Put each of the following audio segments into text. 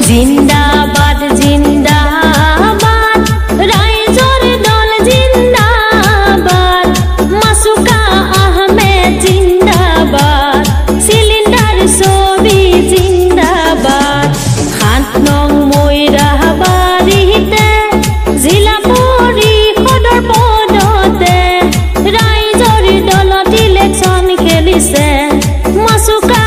জিন্দাবাদ জিন্দাবাদ ৰাইজৰ দল জিন্দাবাদ মাসুকা আহমেদ জিন্দাবাদ সিলিন্ডাৰ ছবি জিন্দাবাদ ৭ নং মইৰাবাৰীতে জিলা পৰিষদৰ পদতে ৰাইজৰ দলত ইলেকশ্যন খেলিছে মাসুকা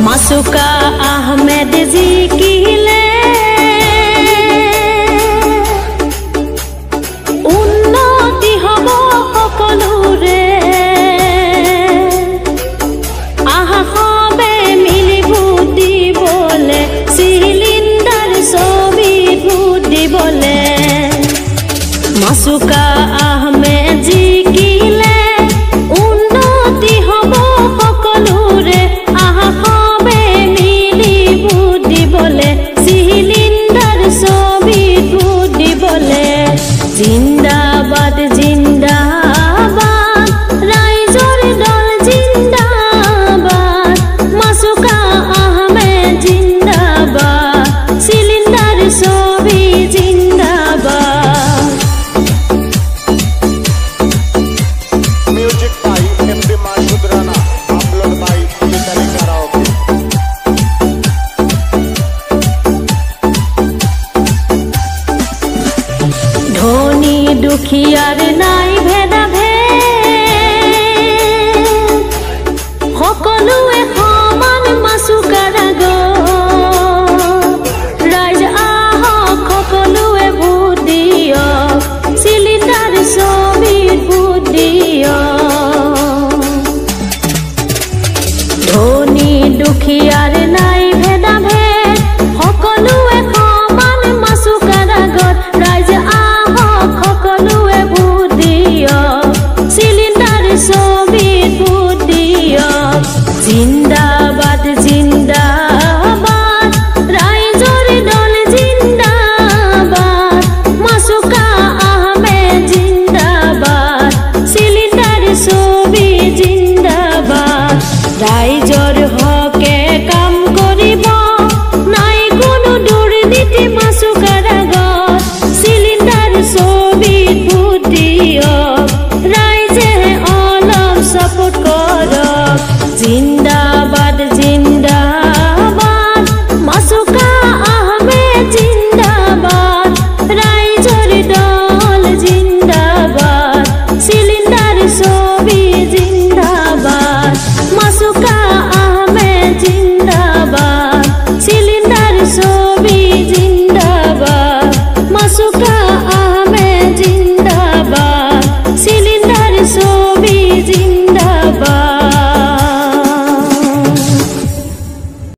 মাসুকা আহমেদ জিকিলে উন্নতি হব সকলোৰে আহা সবে মিলি ভোট দিবলে সিলিন্ডাৰ ছবি ভোট দিবলে মাসুকা আহমেদ জিকিলে উন্নতি হব সকলোৰে আহা জিন্দাবাদ জিন্দাবাদ রাইজর দল জিন্দাবাদ মাসুকা আহমেদ জিন্দাবাদ সিলিন্ডার ছবি জিন্দাবাদ মিউজিক বাই এমডি মাসুদ রানা আপলোড বাই মিতালি কারাওকে ধনী দুখিয়ার নাই ভেদাভেদ সকলোৱে সমান মাসুকাৰ আগত ৰাইজ আহক সকলোৱে ভোট দিয়ক চিলিণ্ডাৰ ছবিত ভোট দিয়ক ধনী দুখিয়াৰ নাই ভেদাভেদ সকলোৱে সমান মাসুকাৰ আগত ৰাইজ সকলোৱে ভোট দিয়ক চিলিন্ডার ছবিত ভোট দিয়ক জিন্দাবাদ জিন্দাবাদ রাইজর দল জিন্দাবাদ মাসুকা আহমেদ জিন্দাবাদ সিলিন্ডার ছবি জিন্দাবাদ রাইজর হকে কাম কৰিব নাই কোনো দুৰ্নীতি মাসুকাৰ আগত সিলিন্ডাৰ ছবিত ভোট দিয়ক ৰাইজে অলপ সাপোৰ্ট কৰক জিন্দাবাদ জিন্দাবাদ